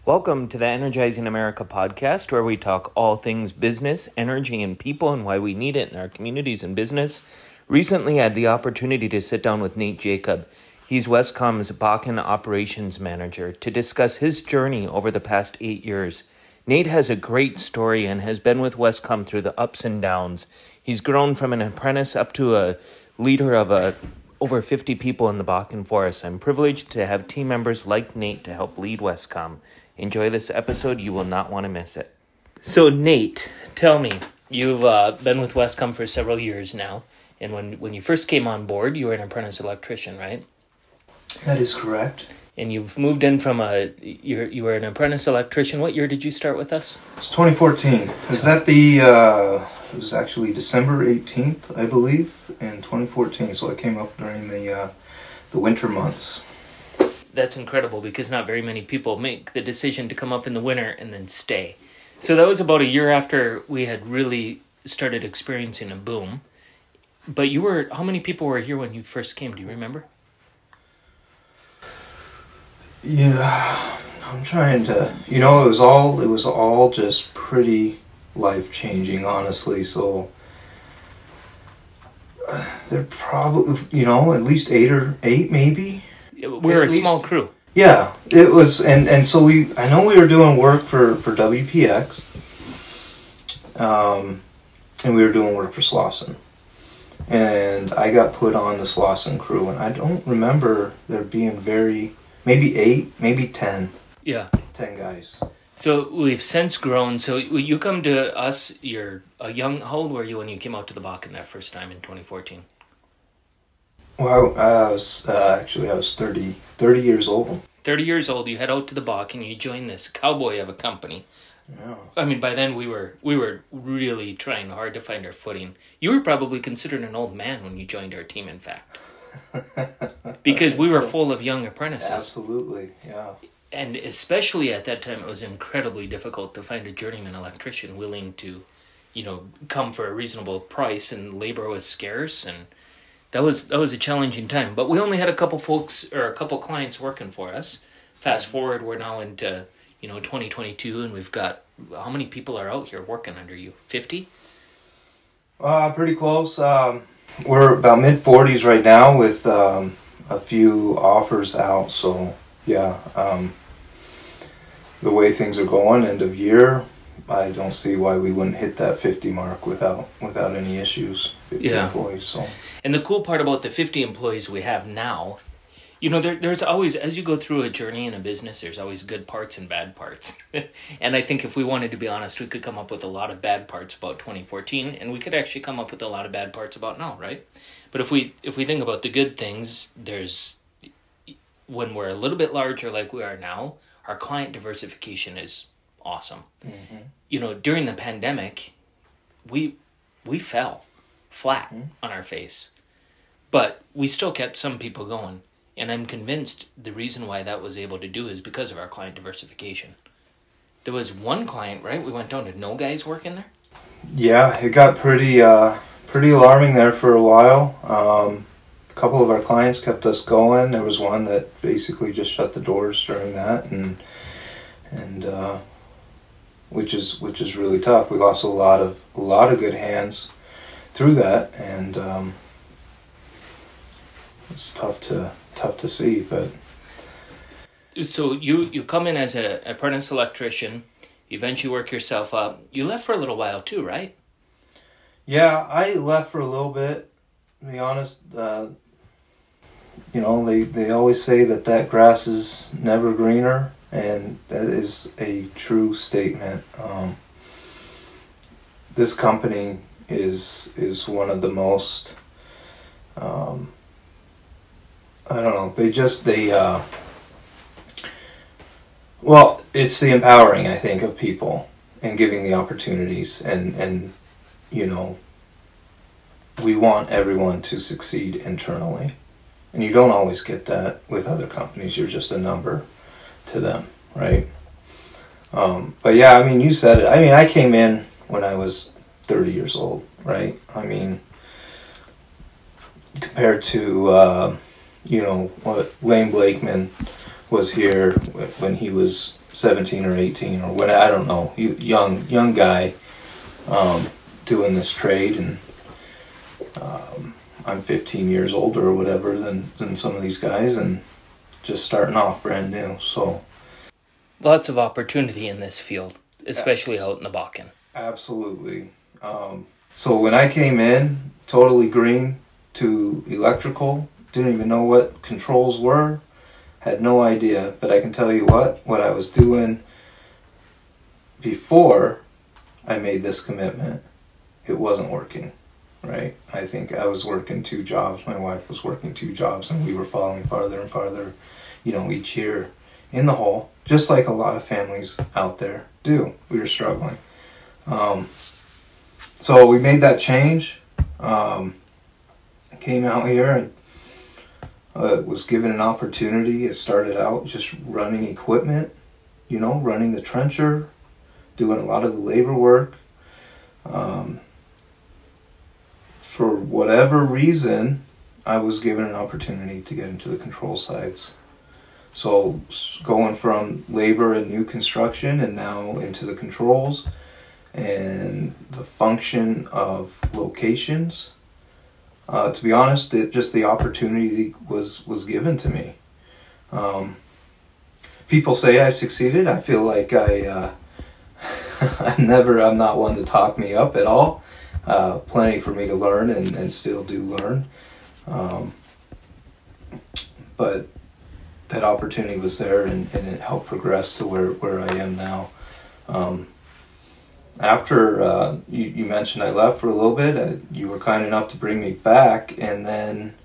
Welcome to the Energizing America podcast, where we talk all things business, energy, and people, and why we need it in our communities and business. Recently, I had the opportunity to sit down with Nate Jacob. He's Wescom's Bakken operations manager, to discuss his journey over the past 8 years. Nate has a great story and has been with Wescom through the ups and downs. He's grown from an apprentice up to a leader of over 50 people in the Bakken forest. I'm privileged to have team members like Nate to help lead Wescom. Enjoy this episode. You will not want to miss it. So, Nate, tell me, you've been with Wescom for several years now, and when you first came on board, you were an apprentice electrician, right? That is correct. And you've moved in from you were an apprentice electrician. What year did you start with us? It's 2014. Is that it was actually December 18th, I believe, in 2014. So I came up during the winter months. That's incredible, because not very many people make the decision to come up in the winter and then stay. So that was about a year after we had really started experiencing a boom. But how many people were here when you first came? Do you remember? I'm trying to, it was all just pretty life-changing, honestly. So there probably, at least eight maybe. We're a small crew. Yeah, it was, and so I know we were doing work for WPX, and we were doing work for Slauson. And I got put on the Slauson crew, and I don't remember there being maybe 8, maybe 10. Yeah. 10 guys. So we've since grown. So you come to us, you're a young, how old were you when you came out to the Bakken that first time in 2014? Well, I was 30 years old. 30 years old, you head out to the Bakken, you join this cowboy of a company. Yeah. I mean, by then we were really trying hard to find our footing. You were probably considered an old man when you joined our team, in fact. Because we were full of young apprentices. Absolutely, yeah. And especially at that time, it was incredibly difficult to find a journeyman electrician willing to, come for a reasonable price, and labor was scarce, and that was a challenging time. But we only had a couple clients working for us. Fast forward, we're now into 2022, and we've got, how many people are out here working under you? 50? Pretty close. We're about mid-40s right now with a few offers out. So yeah, the way things are going, end of year, I don't see why we wouldn't hit that 50 mark without any issues. 50 employees. So. And the cool part about the 50 employees we have now, there's always, as you go through a journey in a business, there's always good parts and bad parts. And I think if we wanted to be honest, we could come up with a lot of bad parts about 2014, and we could actually come up with a lot of bad parts about now, right? But if we think about the good things, when we're a little bit larger like we are now, our client diversification is awesome. Mm-hmm. During the pandemic, we fell flat on our face, but we still kept some people going. And I'm convinced the reason why that was able to do is because of our client diversification. There was one client, right? We went down to no guys working there. Yeah, it got pretty alarming there for a while. A couple of our clients kept us going. There was one that basically just shut the doors during that, and which is really tough. We lost a lot of good hands through that, and it's tough to see. But so you come in as an apprentice electrician, you eventually work yourself up. You left for a little while too, right? Yeah, I left for a little bit. To be honest, they always say that grass is never greener, and that is a true statement. This company is one of the most it's the empowering, I think, of people and giving the opportunities, and we want everyone to succeed internally, and you don't always get that with other companies. You're just a number to them, right? But yeah, you said it. I came in when I was 30 years old, right? Compared to what Lane Blakeman was here when he was 17 or 18 or what, I don't know, young guy doing this trade, and I'm 15 years older or whatever than some of these guys, and just starting off brand new. So lots of opportunity in this field, especially out in the Bakken. Absolutely. So when I came in, totally green to electrical, didn't even know what controls were, had no idea. But I can tell you what I was doing before I made this commitment, it wasn't working, right? I think I was working 2 jobs, my wife was working 2 jobs, and we were falling farther and farther, each year in the hole, just like a lot of families out there do. We were struggling. So we made that change. Came out here and was given an opportunity. It started out just running equipment, running the trencher, doing a lot of the labor work. For whatever reason, I was given an opportunity to get into the control sides. So going from labor and new construction and now into the controls and the function of locations. To be honest, just the opportunity was given to me. People say I succeeded. I feel like I'm not one to talk me up at all. Plenty for me to learn and still do learn. But that opportunity was there, and it helped progress to where I am now. After you mentioned I left for a little bit, you were kind enough to bring me back, and then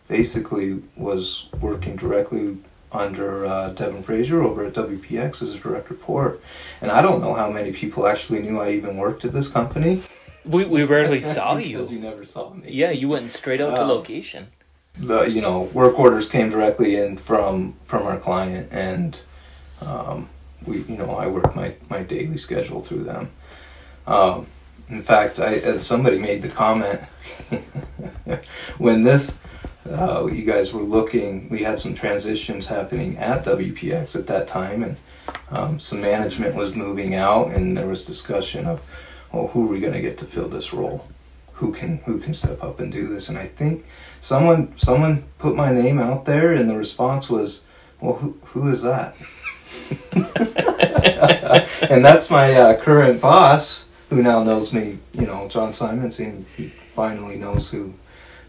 basically was working directly under Devin Fraser over at WPX as a direct report. And I don't know how many people actually knew I even worked at this company. We rarely saw you. Because you never saw me. Yeah, you went straight out to location. The work orders came directly in from our client, and I worked my daily schedule through them. In fact, somebody made the comment when you guys were looking, we had some transitions happening at WPX at that time, and some management was moving out, and there was discussion of, who are we going to get to fill this role? Who can step up and do this? And I think someone put my name out there, and the response was, well, who is that? And that's my current boss, who now knows me, John Simons, and he finally knows who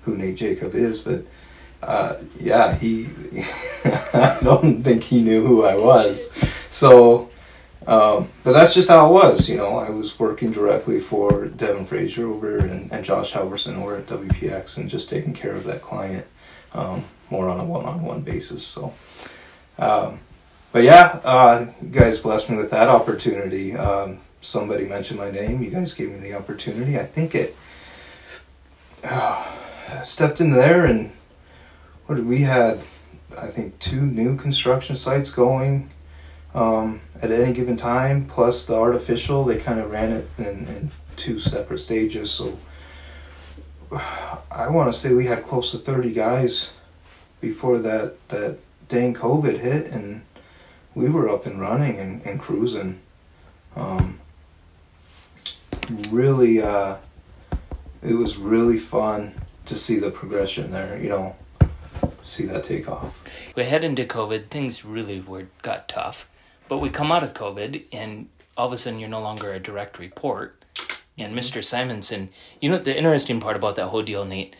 Nate Jacob is. But he I don't think he knew who I was. So but that's just how it was. I was working directly for Devin Fraser over and Josh Halverson over at WPX, and just taking care of that client more on a one-on-one basis. So but yeah, you guys blessed me with that opportunity. Somebody mentioned my name. You guys gave me the opportunity. I think stepped in there, and we had, I think, 2 new construction sites going at any given time, plus the artificial. They kind of ran it in 2 separate stages. So I want to say we had close to 30 guys before that dang COVID hit, and we were up and running and cruising. Really, it was really fun to see the progression there, see that take off. We head into COVID, things really got tough, but we come out of COVID, and all of a sudden you're no longer a direct report. And Mr. Simonson, the interesting part about that whole deal, Nate,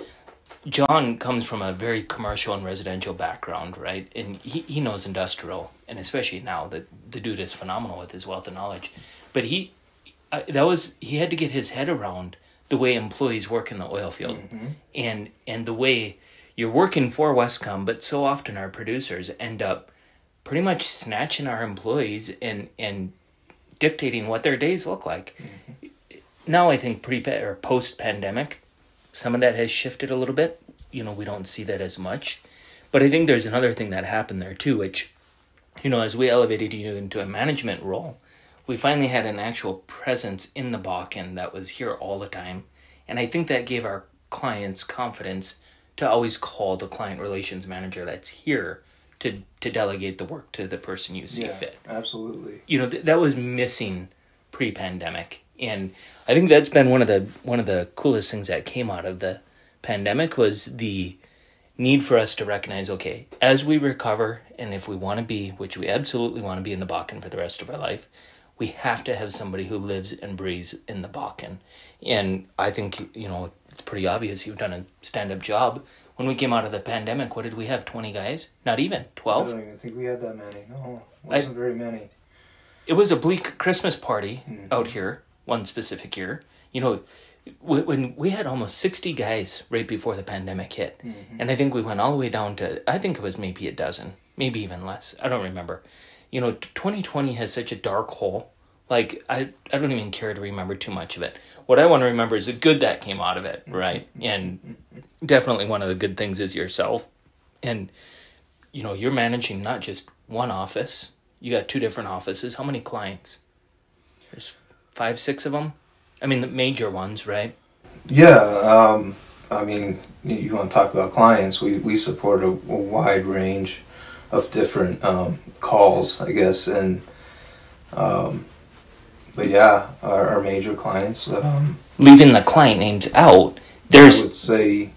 John comes from a very commercial and residential background, right? And he knows industrial, and especially now, that the dude is phenomenal with his wealth of knowledge. But he had to get his head around the way employees work in the oil field, and the way you're working for Wescom, but so often our producers end up pretty much snatching our employees and dictating what their days look like. Now I think post-pandemic, some of that has shifted a little bit. We don't see that as much. But I think there's another thing that happened there too, which, as we elevated you into a management role, we finally had an actual presence in the Bakken that was here all the time. And I think that gave our clients confidence to always call the client relations manager that's here to delegate the work to the person you see fit. Absolutely. You know, that was missing pre-pandemic, and I think that's been one of the coolest things that came out of the pandemic was the need for us to recognize, okay, as we recover, and if we want to be, which we absolutely want to be in the Bakken for the rest of our life, we have to have somebody who lives and breathes in the Bakken. And I think, you know, it's pretty obvious you've done a stand-up job. When we came out of the pandemic, what did we have, 20 guys? Not even, 12? I don't even think we had that many. No, it wasn't very many. It was a bleak Christmas party out here, one specific year. You know, when we had almost 60 guys right before the pandemic hit. Mm-hmm. And I think we went all the way down to, I think it was maybe a dozen, maybe even less. I don't remember. You know, 2020 has such a dark hole. Like, I don't even care to remember too much of it. What I want to remember is the good that came out of it, right? And definitely one of the good things is yourself. And, you know, you're managing not just one office. You got 2 different offices. How many clients? There's 5, 6 of them? I mean, the major ones, right? Yeah. I mean, you want to talk about clients. We support a wide range of different calls, I guess. And, but yeah, our major clients. Leaving the client names out, there's... I would say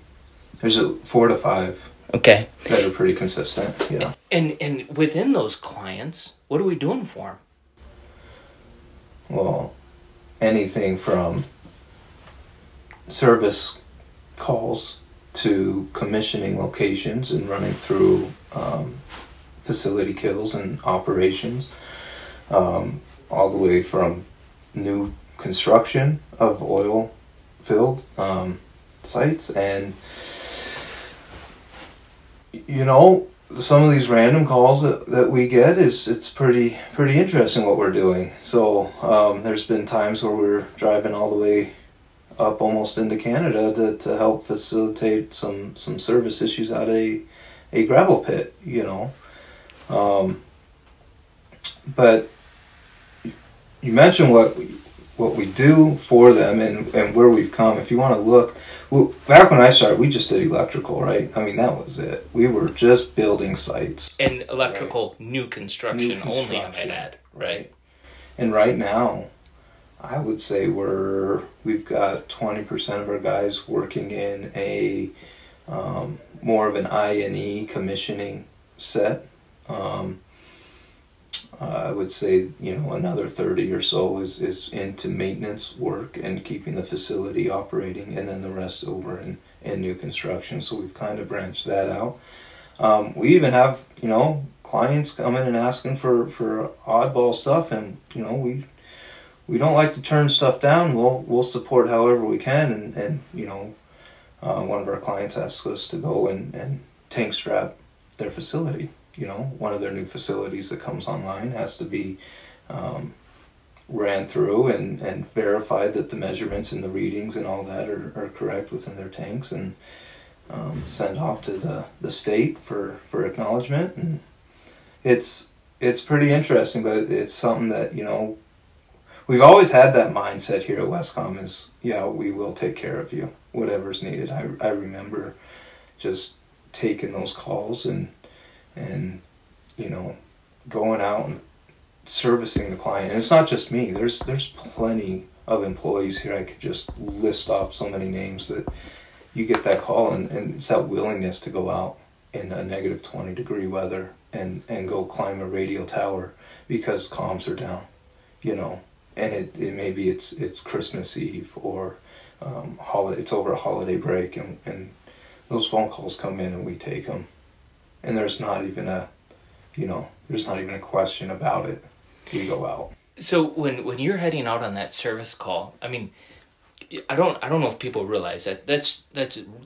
there's 4 to 5. Okay. That are pretty consistent, yeah. And within those clients, what are we doing for them? Well, anything from service calls to commissioning locations and running through facility kills and operations, all the way from new construction of oil-filled sites. And, you know, some of these random calls that we get it's pretty interesting what we're doing. So there's been times where we're driving all the way up almost into Canada to help facilitate some service issues at a gravel pit, you know. But you mentioned what we do for them and where we've come. If you want to look, well, back when I started, we just did electrical, right? I mean, that was it. We were just building sites. And electrical, right? New construction only, I might add, right? And right now, I would say we've got 20% of our guys working in a more of an I&E commissioning set. I would say, you know, another 30 or so is into maintenance work and keeping the facility operating, and then the rest over in new construction. So we've kind of branched that out. We even have, you know, clients coming and asking for oddball stuff, and, you know, we don't like to turn stuff down. We'll support however we can, and you know, one of our clients asked us to go and tank strap their facility. You know, one of their new facilities that comes online has to be ran through and verified that the measurements and the readings and all that are correct within their tanks, and sent off to the state for acknowledgement. And it's pretty interesting, but it's something that, you know, we've always had that mindset here at Wescom is, yeah, we will take care of you, whatever's needed. I remember just taking those calls and you know, going out and servicing the client. And it's not just me. There's plenty of employees here. I could just list off so many names that you get that call, and it's that willingness to go out in a negative 20 degree weather and go climb a radio tower because comms are down, you know. And it maybe it's Christmas Eve or it's over a holiday break, and those phone calls come in and we take them. And there's not even a question about it. We go out. So when you're heading out on that service call, I mean, I don't know if people realize that's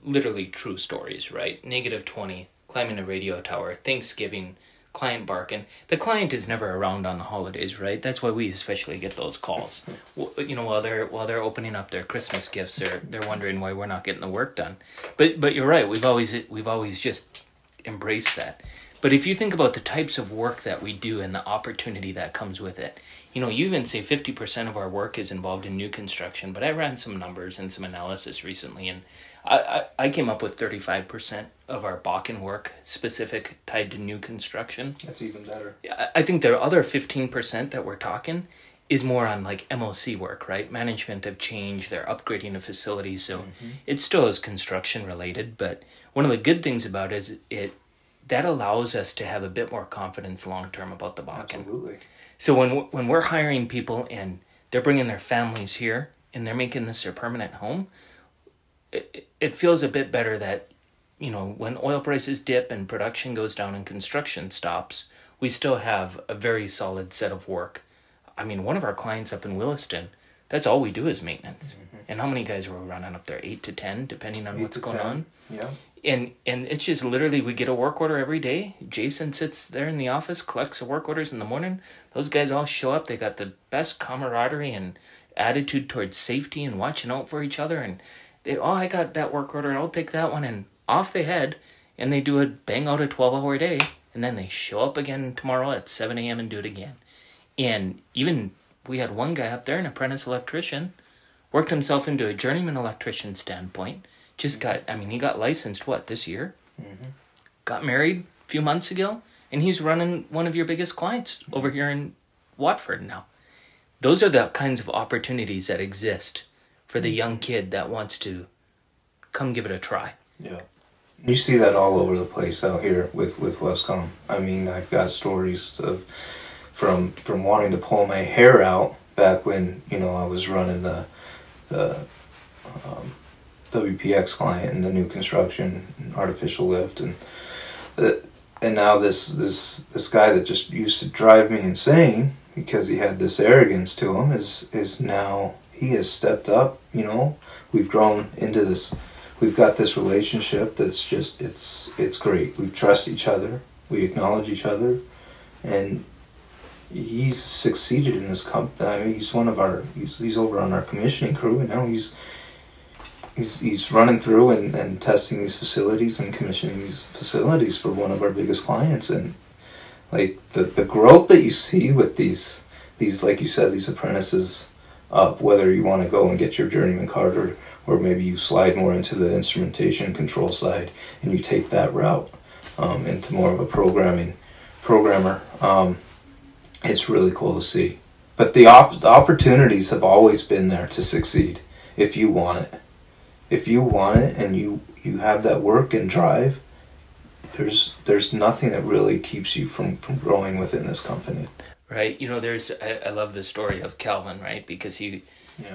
literally true stories, right? Negative 20, climbing a radio tower, Thanksgiving, client barking. The client is never around on the holidays, right? That's why we especially get those calls. You know, while they're opening up their Christmas gifts, they're wondering why we're not getting the work done. But you're right. We've always just embraced that. But if you think about the types of work that we do and the opportunity that comes with it, you even say 50% of our work is involved in new construction, but I ran some numbers and some analysis recently, and I came up with 35% of our Bakken work specific tied to new construction. That's even better. I think the other 15% that we're talking is more on like MOC work, right? Management of change, they're upgrading a facility, so it still is construction related, but one of the good things about it is that allows us to have a bit more confidence long-term about the Bakken. Absolutely. So when we're hiring people and they're bringing their families here and they're making this their permanent home, it feels a bit better that, when oil prices dip and production goes down and construction stops, we still have a very solid set of work. I mean, one of our clients up in Williston, that's all we do is maintenance. And how many guys are we running up there? 8 to 10, depending on what's going on. Yeah. And it's just literally we get a work order every day. Jason sits there in the office, collects the work orders in the morning. Those guys all show up. They got the best camaraderie and attitude towards safety and watching out for each other. And they, I got that work order, I'll take that one. And off they head. And they do a bang out a 12-hour day. And then they show up again tomorrow at 7 a.m. and do it again. And even we had one guy up there, an apprentice electrician, worked himself into a journeyman electrician standpoint. He got licensed, this year? Got married a few months ago, and he's running one of your biggest clients over here in Watford now. Those are the kinds of opportunities that exist for the young kid that wants to come give it a try. Yeah. You see that all over the place out here with Wescom. I mean, I've got stories from wanting to pull my hair out back when, I was running the WPX client and the new construction and artificial lift, and now this guy that just used to drive me insane because he had this arrogance to him is now he has stepped up. We've grown into this. We've got this relationship that's just it's great. We trust each other. We acknowledge each other, and he's succeeded in this company. I mean, he's he's over on our commissioning crew, and now he's running through and testing these facilities and commissioning these facilities for one of our biggest clients. And like the growth that you see with these like you said, these apprentices, whether you want to go and get your journeyman card or maybe you slide more into the instrumentation control side and you take that route into more of a programmer. It's really cool to see. But the opportunities have always been there to succeed if you want it. If you want it and you have that work and drive, there's nothing that really keeps you from growing within this company. Right. I love the story of Calvin, right? Because he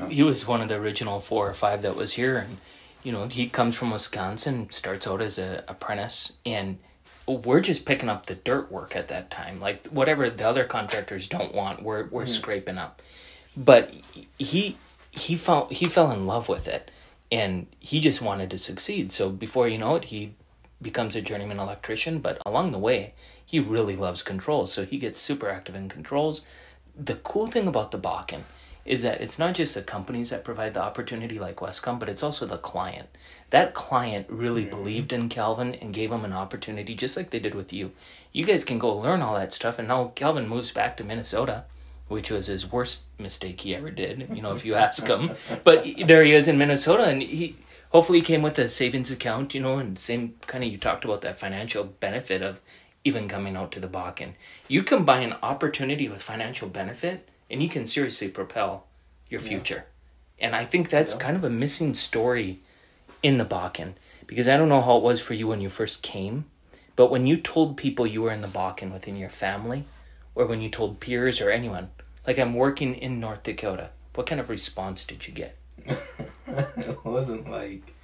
was one of the original 4 or 5 that was here. And, he comes from Wisconsin, starts out as an apprentice, and we're just picking up the dirt work at that time. Like whatever the other contractors don't want, we're scraping up. But he fell in love with it. And he just wanted to succeed. So before you know it, he becomes a journeyman electrician. But along the way, he really loves controls. So he gets super active in controls. The cool thing about the Bakken is that it's not just the companies that provide the opportunity like Wescom, but it's also the client. That client really believed in Calvin and gave him an opportunity, just like they did with you. You guys can go learn all that stuff. And now Calvin moves back to Minnesota, which was his worst mistake he ever did, if you ask him. But there he is in Minnesota, and he hopefully came with a savings account, and same kind of, you talked about that financial benefit of even coming out to the Bakken. You combine opportunity with financial benefit, and you can seriously propel your future. And I think that's kind of a missing story in the Bakken, because I don't know how it was for you when you first came, but when you told people you were in the Bakken within your family, or when you told peers or anyone, like, I'm working in North Dakota, what kind of response did you get? It wasn't like...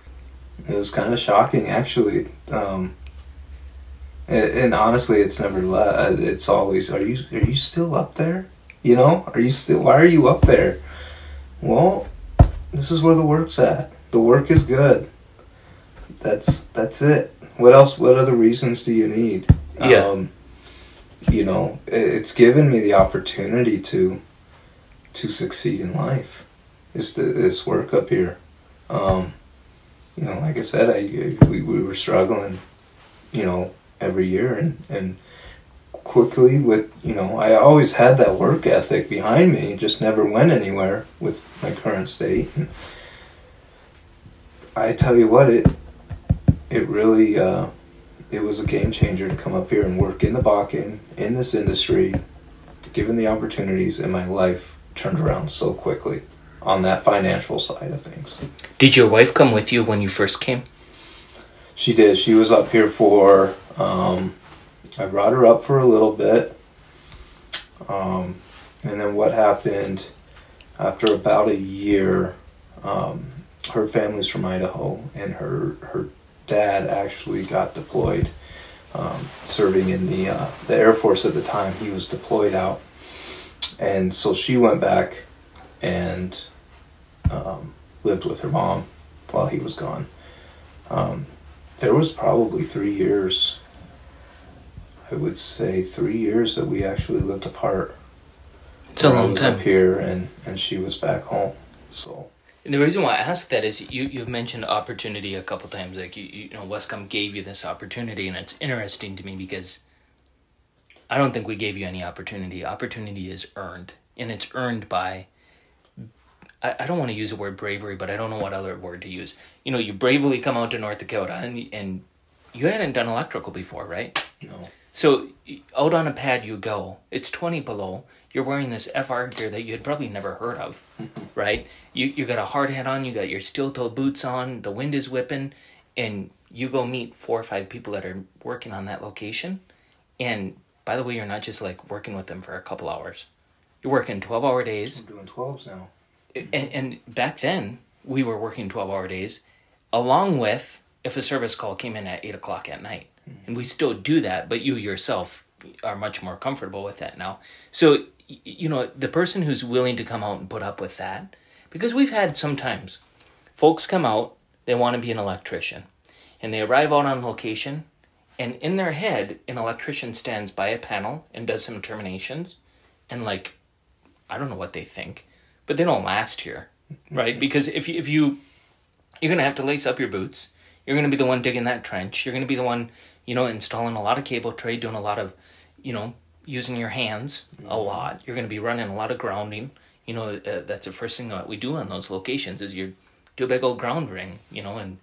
It was kind of shocking, actually. And honestly, it's never... It's always, are you still up there? Why are you up there? Well, this is where the work's at. The work is good. That's it. What else? What other reasons do you need? Yeah. It's given me the opportunity to succeed in life. This work up here. Like I said, we were struggling, every year, and quickly with, I always had that work ethic behind me, just never went anywhere with my current state. And I tell you what, it really, it was a game changer to come up here and work in the Bakken, in this industry, given the opportunities, and my life turned around so quickly on that financial side of things. Did your wife come with you when you first came? She did. She was up here for, I brought her up for a little bit. And then what happened after about a year, her family's from Idaho, and her dad actually got deployed, serving in the Air Force at the time. He was deployed out. And so she went back and lived with her mom while he was gone. There was probably 3 years, I would say 3 years, that we actually lived apart. It's a long I was time. up here and she was back home. So. And the reason why I ask that is you've mentioned opportunity a couple times. Like, Wescom gave you this opportunity, and it's interesting to me because I don't think we gave you any opportunity. Opportunity is earned, and it's earned by, I don't want to use the word bravery, but I don't know what other word to use. You bravely come out to North Dakota, and you hadn't done electrical before, right? No. So out on a pad you go. It's 20 below. You're wearing this FR gear that you had probably never heard of, right? You got a hard hat on. You got your steel-toe boots on. The wind is whipping. And you go meet 4 or 5 people that are working on that location. And by the way, you're not just like working with them for a couple hours. You're working 12-hour days. I'm doing 12s now. And back then, we were working 12-hour days, along with if a service call came in at 8 o'clock at night. And we still do that, but you yourself are much more comfortable with that now. So, the person who's willing to come out and put up with that, because we've had sometimes folks come out, they want to be an electrician, and they arrive out on location, and in their head, an electrician stands by a panel and does some terminations, and I don't know what they think, but they don't last here, right? Because if you're going to have to lace up your boots, you're going to be the one digging that trench, you're going to be the one, installing a lot of cable tray, doing a lot of, using your hands a lot. You're going to be running a lot of grounding. That's the first thing that we do on those locations is you do a big old ground ring, and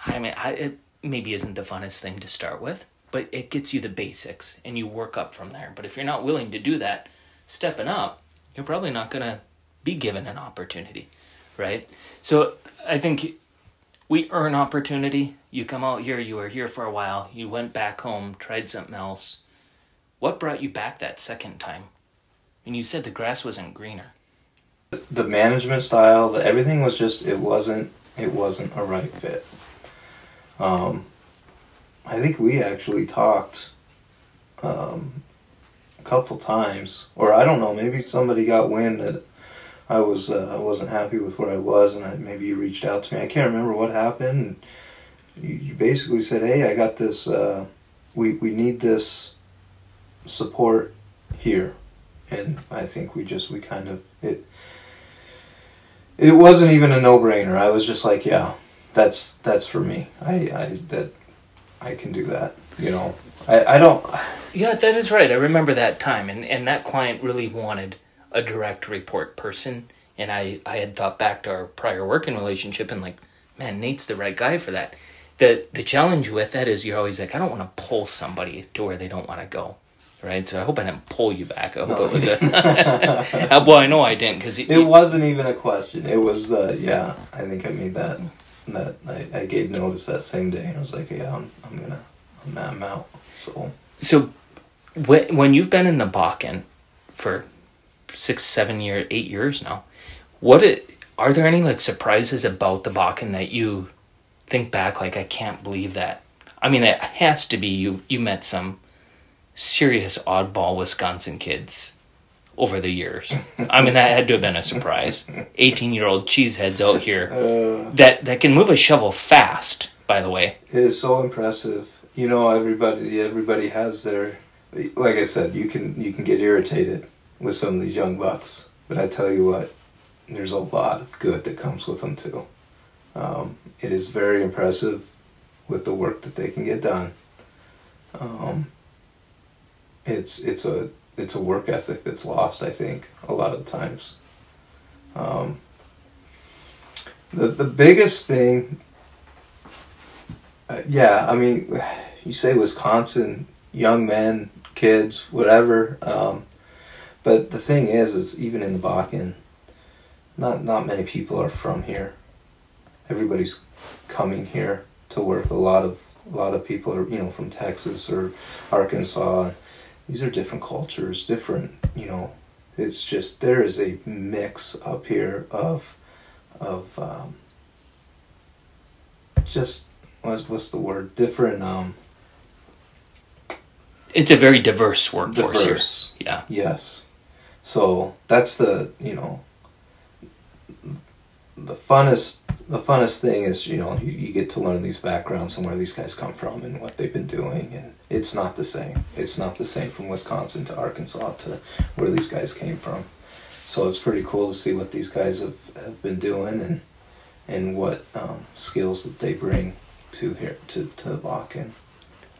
it maybe isn't the funnest thing to start with, but it gets you the basics and you work up from there. But if you're not willing to do that, stepping up, you're probably not going to be given an opportunity, right? So I think we earn opportunity. You come out here, you were here for a while, you went back home, tried something else. What brought you back that second time? And you said the grass wasn't greener. The management style, everything was just, it wasn't a right fit. I think we actually talked a couple times, or I don't know, maybe somebody got wind that I wasn't happy with where I was, and maybe you reached out to me. I can't remember what happened. You basically said, "Hey, I got this. We need this support here," and I think we kind of it wasn't even a no-brainer. I was just like, "Yeah, that's for me. I can do that." I don't. Yeah, that is right. I remember that time, and that client really wanted a direct report person, and I had thought back to our prior working relationship and man, Nate's the right guy for that. The challenge with that is you're always like, I don't want to pull somebody to where they don't want to go, right? So I hope I didn't pull you back. I hope it was well, I know I didn't, because it wasn't even a question. It was I think I made that I gave notice that same day, and I was like, yeah, I'm out. So when you've been in the Bakken for 6, 7 years, 8 years now, are there any surprises about the Bakken that you think back I can't believe that? I mean, it has to be you met some serious oddball Wisconsin kids over the years. I mean, that had to have been a surprise. 18-year-old cheeseheads out here that can move a shovel fast, by the way. It is so impressive. Everybody has their, like I said, you can get irritated with some of these young bucks, but I tell you what, there's a lot of good that comes with them too. It is very impressive with the work that they can get done. It's a work ethic that's lost, I think, a lot of the times. The biggest thing, I mean, you say Wisconsin, young men, kids, whatever. But the thing is even in the Bakken, not many people are from here. Everybody's coming here to work. A lot of people are, from Texas or Arkansas. These are different cultures, different, it's just, there is a mix up here of just, what's the word? Different, it's a very diverse workforce diverse. Here. Yeah. Yes. So that's the funnest thing is, you get to learn these backgrounds and where these guys come from and what they've been doing, and it's not the same. It's not the same from Wisconsin to Arkansas to where these guys came from. So it's pretty cool to see what these guys have been doing and what skills that they bring to here to the Bakken.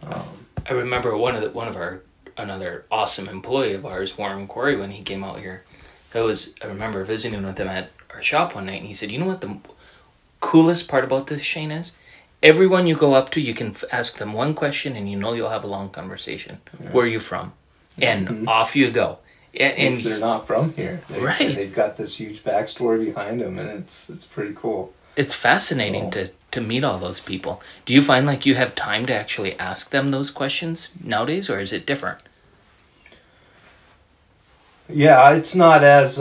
I remember another awesome employee of ours, Warren Corey, when he came out here. I remember visiting with him at our shop one night, and he said, "You know what the coolest part about this, Shane, is? Everyone you go up to, you can ask them one question, and you'll have a long conversation. Yeah. Where are you from?" And off you go. And they're not from here, right? They've got this huge backstory behind them, and it's pretty cool. It's fascinating to meet all those people. Do you find like you have time to actually ask them those questions nowadays, or is it different? Yeah, it's not as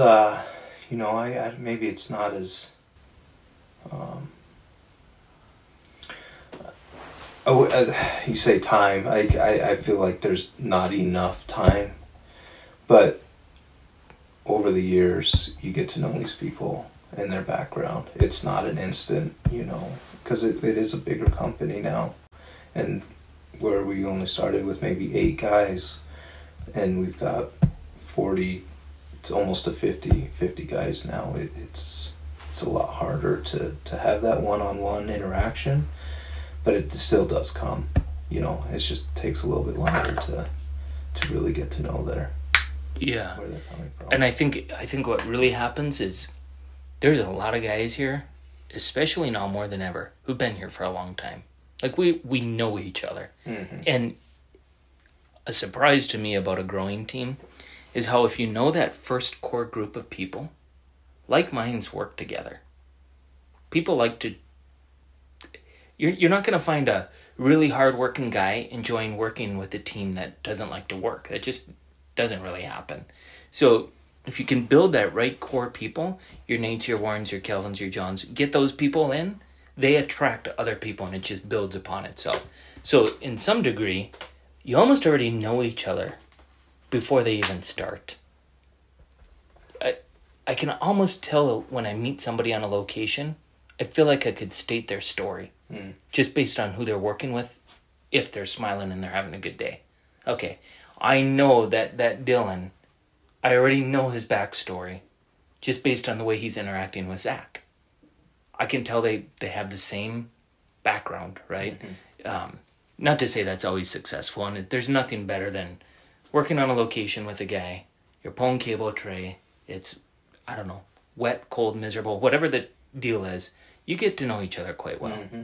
maybe it's not as you say time. I feel like there's not enough time, but over the years you get to know these people and their background. It's not an instant, because it is a bigger company now, and where we only started with maybe 8 guys, and we've got 40 to almost to 50 guys now. It's a lot harder to have that one-on-one interaction, but it still does come. It just takes a little bit longer to really get to know where they're coming from. And I think what really happens is there's a lot of guys here, especially now more than ever, who've been here for a long time. Like we know each other. Mm-hmm. And a surprise to me about a growing team is how if you know that first core group of people, like minds work together. People like to... You're not going to find a really hard-working guy enjoying working with a team that doesn't like to work. That just doesn't really happen. So if you can build that right core people, your Nates, your Warrens, your Kelvins, your Johns, get those people in, they attract other people and it just builds upon itself. So in some degree, you almost already know each other before they even start. I can almost tell when I meet somebody on a location, I feel like I could state their story just based on who they're working with, if they're smiling and they're having a good day. Okay, I know that Dylan, I already know his backstory just based on the way he's interacting with Zach. I can tell they have the same background, right? Mm-hmm. Not to say that's always successful, and there's nothing better than working on a location with a guy, you're pulling cable tray, it's, I don't know, wet, cold, miserable, whatever the deal is, you get to know each other quite well. Mm-hmm.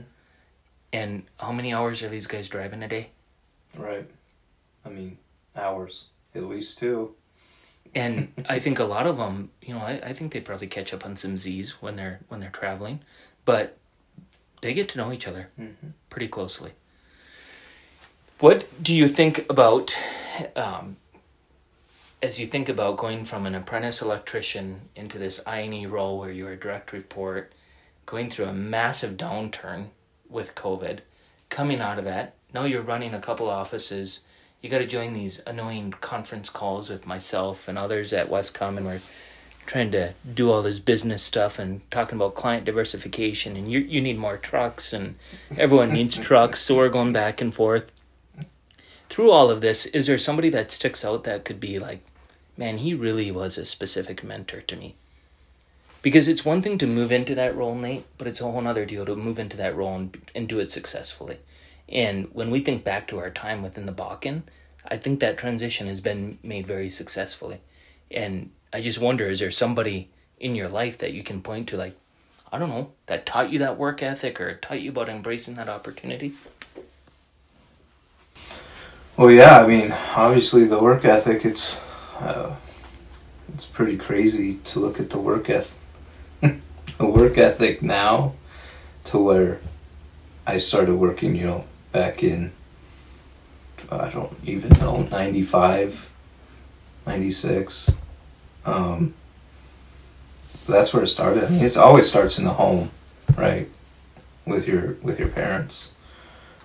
And how many hours are these guys driving a day? Right. I mean, hours. At least 2. And I think a lot of them, I think they probably catch up on some Z's when they're traveling, but they get to know each other pretty closely. What do you think about, as you think about going from an apprentice electrician into this I&E role where you're a direct report, going through a massive downturn with COVID, coming out of that, now you're running a couple offices, you got to join these annoying conference calls with myself and others at Wescom, and we're trying to do all this business stuff and talking about client diversification, and you need more trucks, and everyone needs trucks, so we're going back and forth. Through all of this, is there somebody that sticks out that could be like, man, he really was a specific mentor to me? Because it's one thing to move into that role, Nate, but it's a whole other deal to move into that role and do it successfully. And when we think back to our time within the Bakken, I think that transition has been made very successfully. And I just wonder, is there somebody in your life that you can point to, like, I don't know, that taught you that work ethic or taught you about embracing that opportunity? Well, yeah, I mean, obviously the work ethic, it's pretty crazy to look at the work ethic now to where I started working, back in, I don't even know, 95, 96. That's where it started. I mean, it always starts in the home, right? With your parents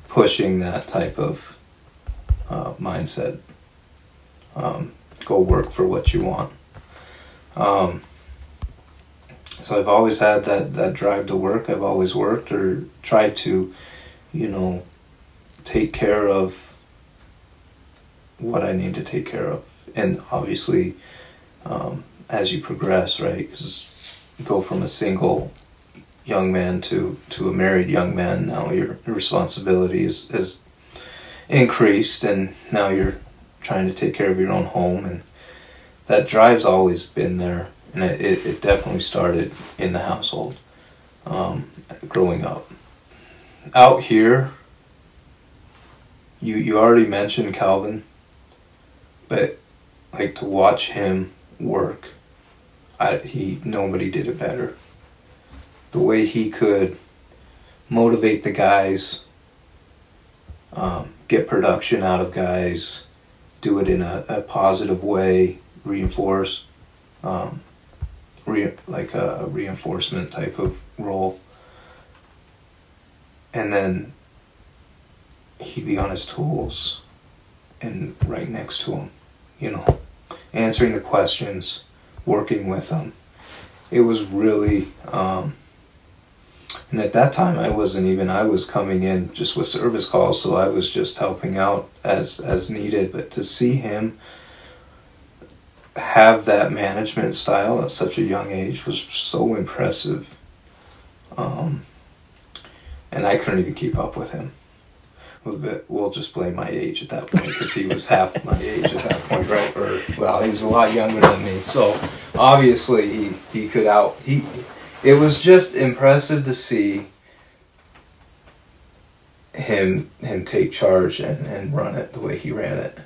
pushing that type of mindset. Go work for what you want. So I've always had that drive to work. I've always worked or tried to, take care of what I need to take care of. And obviously, as you progress, right, because you go from a single young man to a married young man, now your responsibility is increased, and now you're trying to take care of your own home, and that drive's always been there, and it definitely started in the household, growing up. Out here, you already mentioned Calvin, but like to watch him work, nobody did it better. The way he could motivate the guys, get production out of guys, do it in a positive way, reinforce, like a reinforcement type of role. And then he'd be on his tools and right next to him, answering the questions, working with them. It was really, and at that time I was coming in just with service calls, so I was just helping out as needed. But to see him have that management style at such a young age was so impressive. And I couldn't even keep up with him. We'll just blame my age at that point, because he was half my age at that point, right? He was a lot younger than me. So obviously he could it was just impressive to see him take charge and run it the way he ran it.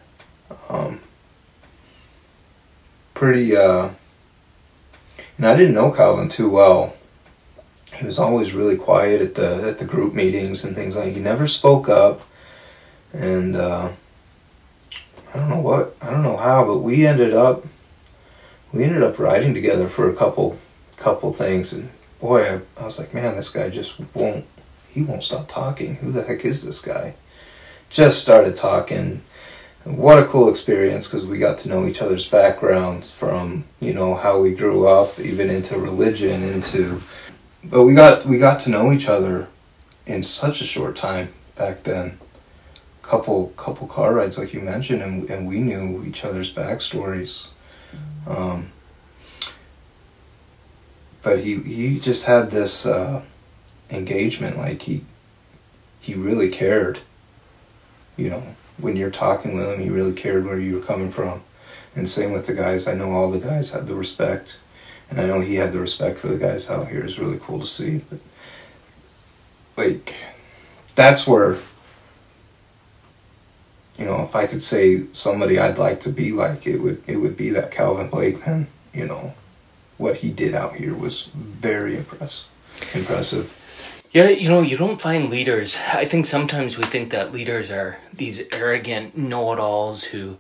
And I didn't know Calvin too well. He was always really quiet at the group meetings and things like that. He never spoke up, and I don't know how, but we ended up riding together for a couple things, and boy, I was like, man, this guy just won't stop talking. Who the heck is this guy? Just started talking. What a cool experience, because we got to know each other's backgrounds, from how we grew up, even into religion, but we got to know each other in such a short time back then. Couple car rides, like you mentioned, and we knew each other's backstories. But he just had this engagement, like he really cared. When you're talking with him, he really cared where you were coming from. And same with the guys. I know all the guys had the respect. And I know he had the respect for the guys out here. It's really cool to see. But, that's where, if I could say somebody I'd like to be like, it would be that Calvin Blakeman. What he did out here was very impressive. Yeah, you don't find leaders. I think sometimes we think that leaders are these arrogant know-it-alls who,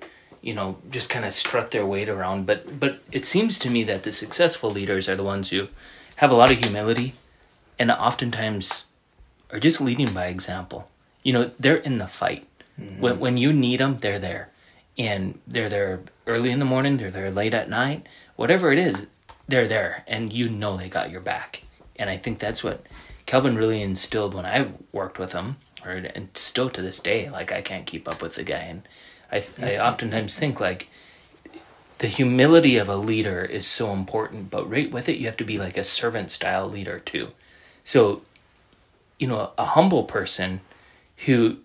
just kind of strut their weight around. But it seems to me that the successful leaders are the ones who have a lot of humility and oftentimes are just leading by example. They're in the fight. Mm-hmm. When you need them, they're there. And they're there early in the morning, they're there late at night. Whatever it is, they're there. And they got your back. And I think that's what Calvin really instilled when I worked with him, and still to this day, I can't keep up with the guy. And I oftentimes think, the humility of a leader is so important, but right with it, you have to be like a servant-style leader too. So, a humble person who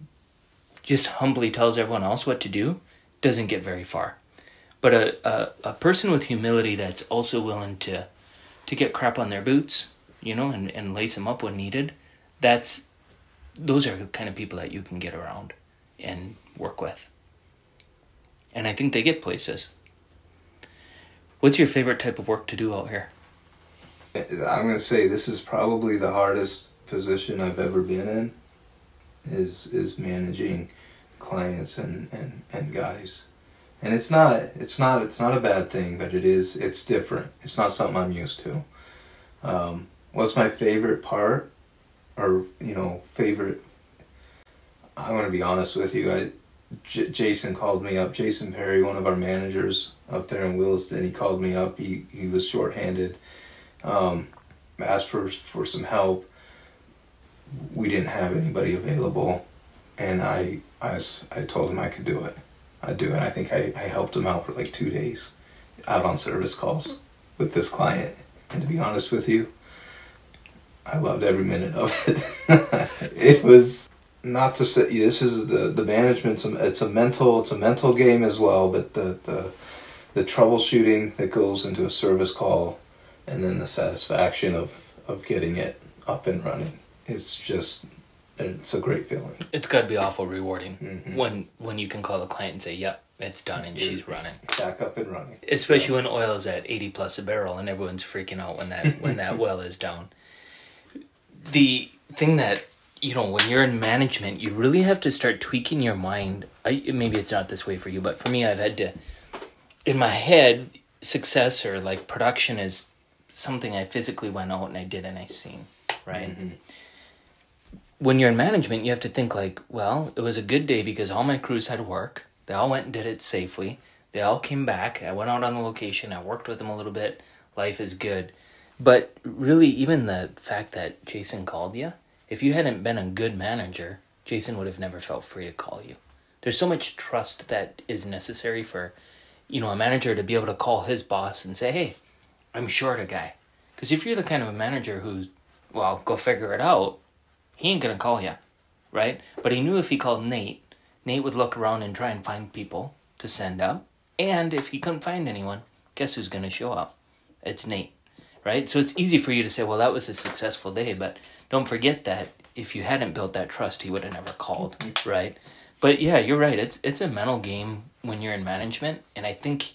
just humbly tells everyone else what to do doesn't get very far. But a person with humility that's also willing to get crap on their boots, you know, and lace them up when needed, those are the kind of people that you can get around and work with. And I think they get places. What's your favorite type of work to do out here? I'm going to say this is probably the hardest position I've ever been in, is managing clients and guys. And it's not a bad thing, but it's different. It's not something I'm used to. What's my favorite part, or, you know, favorite, I'm going to be honest with you. Jason called me up, Jason Perry, one of our managers up there in Williston. He called me up. He was shorthanded, asked for some help. We didn't have anybody available, and I told him I could do it. I'd do it. I think I helped him out for like 2 days out on service calls with this client. And to be honest with you, I loved every minute of it. It was, not to say, this is the management, it's a mental game as well, but the troubleshooting that goes into a service call, and then the satisfaction of getting it up and running, it's a great feeling. It's got to be awful rewarding when you can call the client and say, yep, it's done and she's running. Back up and running. Especially when oil is at 80 plus a barrel and everyone's freaking out when that well is down. The thing that, you know, when you're in management, you really have to start tweaking your mind. Maybe it's not this way for you, but for me, I've had to, in my head, success or like production is something I physically went out and I did and I seen, right? Mm-hmm. When you're in management, you have to think like, well, it was a good day because all my crews had work. They all went and did it safely. They all came back. I went out on the location. I worked with them a little bit. Life is good. But really, even the fact that Jason called you, if you hadn't been a good manager, Jason would have never felt free to call you. There's so much trust that is necessary for, you know, a manager to be able to call his boss and say, hey, I'm short a guy. Because if you're the kind of a manager who's, well, go figure it out, he ain't going to call you, right? But he knew if he called Nate would look around and try and find people to send up. And if he couldn't find anyone, guess who's going to show up? It's Nate, right? So it's easy for you to say, well, that was a successful day. But don't forget that if you hadn't built that trust, he would have never called, right? But yeah, you're right. It's a mental game when you're in management. And I think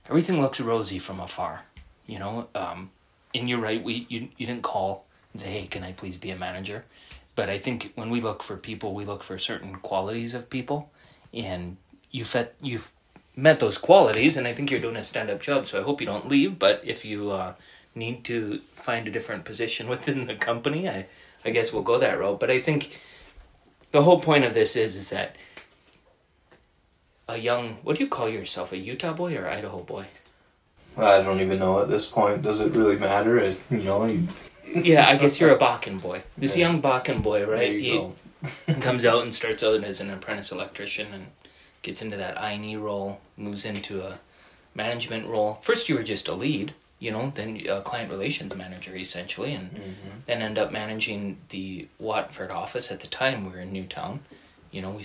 everything looks rosy from afar, you know? And you're right, you didn't call and say, hey, can I please be a manager? But I think when we look for people, we look for certain qualities of people, and you've met those qualities, and I think you're doing a stand-up job, so I hope you don't leave, but if you need to find a different position within the company, I guess we'll go that route. But I think the whole point of this is that what do you call yourself, a Utah boy or Idaho boy? I don't even know at this point. Does it really matter? Yeah, I guess you're a Bakken boy. This young Bakken boy, right? He comes out and starts out as an apprentice electrician and gets into that I&E role, moves into a management role. First you were just a lead, you know, then a client relations manager essentially, and then end up managing the Watford office. At the time we were in Newtown. You know,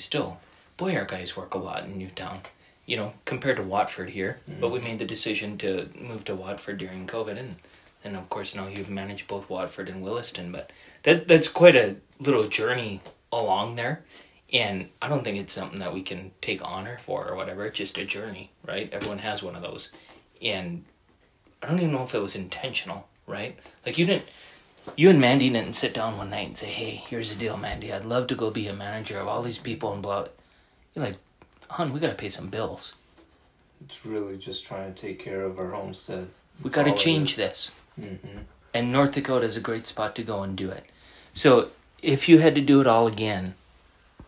our guys work a lot in Newtown, you know, compared to Watford here. But we made the decision to move to Watford during COVID, and of course now you've managed both Watford and Williston, but that's quite a little journey along there, and I don't think it's something that we can take honor for or whatever. It's just a journey, right? Everyone has one of those, and I don't even know if it was intentional, right? Like you and Mandy didn't sit down one night and say, hey, here's the deal, Mandy, I'd love to go be a manager of all these people and blah. You're like, hon, we gotta pay some bills. It's really just trying to take care of our homestead. We got to change this. And North Dakota is a great spot to go and do it. So if you had to do it all again,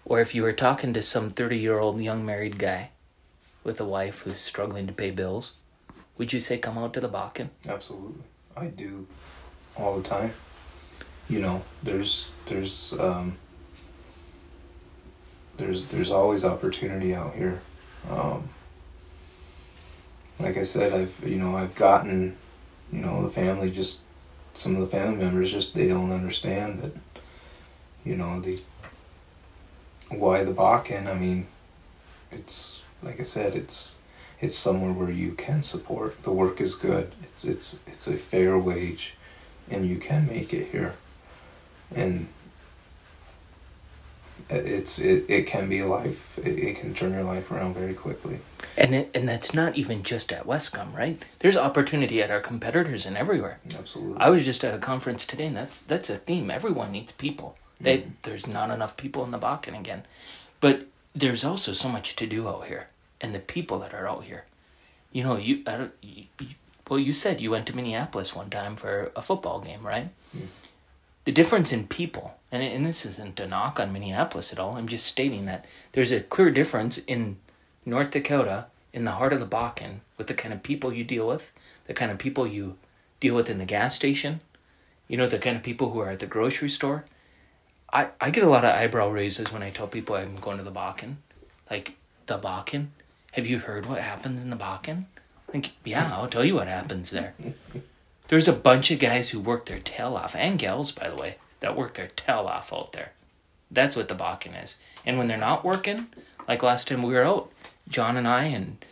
or if you were talking to some 30-year-old young married guy with a wife who's struggling to pay bills, would you say come out to the Bakken? Absolutely. I do all the time. You know, there's always opportunity out here. Like I said, I've gotten, you know, some of the family members they don't understand that, you know, why the Bakken? I mean, it's like I said, it's somewhere where you can support. The work is good. It's a fair wage, and you can make it here, and it can be a life. It can turn your life around very quickly. And that's not even just at Wescom, right? There's opportunity at our competitors and everywhere. Absolutely. I was just at a conference today, and that's a theme. Everyone needs people. There's not enough people in the Bakken again, but there's also so much to do out here, and the people that are out here. You know, you said you went to Minneapolis one time for a football game, right? Mm. The difference in people, and this isn't a knock on Minneapolis at all. I'm just stating that there's a clear difference in North Dakota, in the heart of the Bakken, with the kind of people you deal with, the kind of people you deal with in the gas station, you know, the kind of people who are at the grocery store. I get a lot of eyebrow raises when I tell people I'm going to the Bakken. Like, the Bakken? Have you heard what happens in the Bakken? Like, yeah, I'll tell you what happens there. There's a bunch of guys who work their tail off, and gals, by the way, that work their tail off out there. That's what the Bakken is. And when they're not working, like last time we were out, John and I and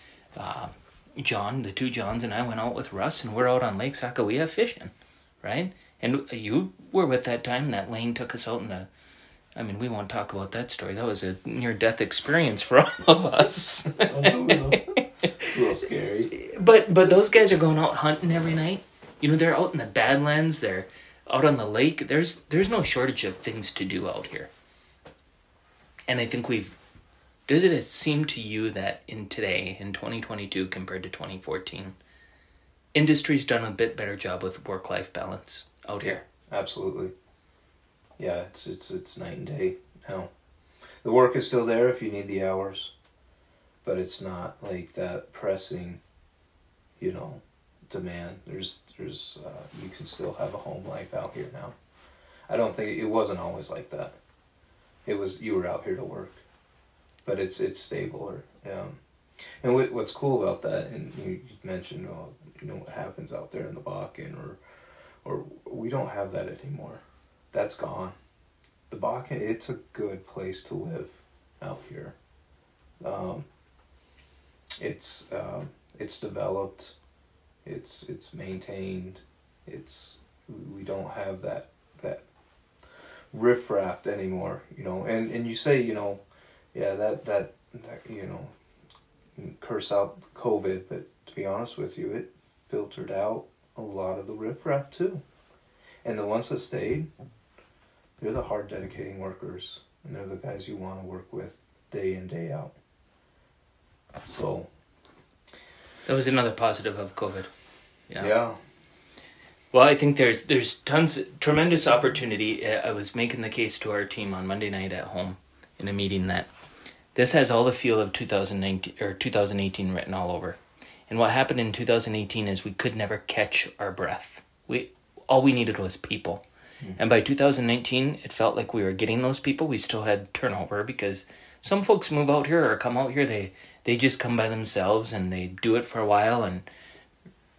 John, the two Johns and I went out with Russ, and we're out on Lake Sakawea fishing, right? And you were with that time that Lane took us out in the... I mean, we won't talk about that story. That was a near-death experience for all of us. A little scary. But those guys are going out hunting every night. You know, they're out in the Badlands. They're out on the lake. There's no shortage of things to do out here. And I think does it seem to you that in 2022, compared to 2014, industry's done a bit better job with work-life balance out here? Absolutely. Yeah, it's night and day now. The work is still there if you need the hours, but it's not like that pressing, you know, demand. There's you can still have a home life out here now. I don't think it wasn't always like that. It was, you were out here to work, but it's stabler. And what's cool about that, and you mentioned, you know, what happens out there in the Bakken, or we don't have that anymore. That's gone. The Bakken, it's a good place to live out here. It's developed. It's maintained. We don't have that riffraff anymore, you know. And you say, you know, yeah, that you know, curse out COVID, but to be honest with you, it filtered out a lot of the riffraff too. And the ones that stayed, they're the hard, dedicating workers, and they're the guys you want to work with day in, day out. So that was another positive of COVID. Yeah. Well, I think there's tremendous opportunity. I was making the case to our team on Monday night at home in a meeting that this has all the feel of 2019 or 2018 written all over. And what happened in 2018 is we could never catch our breath. All we needed was people. And by 2019, it felt like we were getting those people. We still had turnover because some folks move out here or come out here. They just come by themselves and they do it for a while and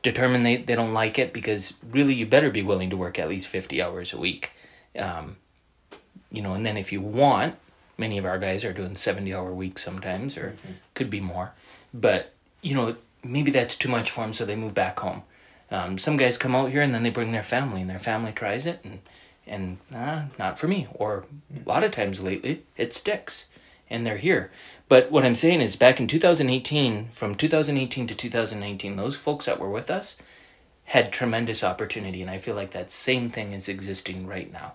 determine they don't like it, because really you better be willing to work at least 50 hours a week. You know, and then if you want, many of our guys are doing 70-hour weeks sometimes, or could be more. But, you know, maybe that's too much for them, so they move back home. Some guys come out here and then they bring their family, and their family tries it, and not for me. Or a lot of times lately, it sticks, and they're here. But what I'm saying is, back in 2018, from 2018 to 2019, those folks that were with us had tremendous opportunity, and I feel like that same thing is existing right now.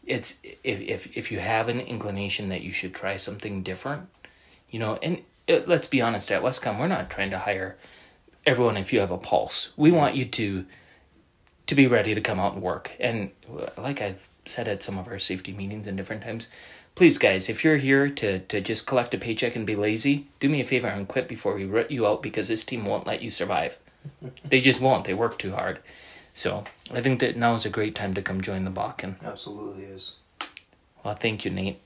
It's if you have an inclination that you should try something different, you know, and let's be honest, at Wescom, we're not trying to hire everyone if you have a pulse. We want you to be ready to come out and work. And like I've said at some of our safety meetings and different times, please, guys, if you're here to just collect a paycheck and be lazy, do me a favor and quit before we root you out, because this team won't let you survive. They just won't. They work too hard. So I think that now is a great time to come join the Bakken. Absolutely is. Well, thank you, Nate.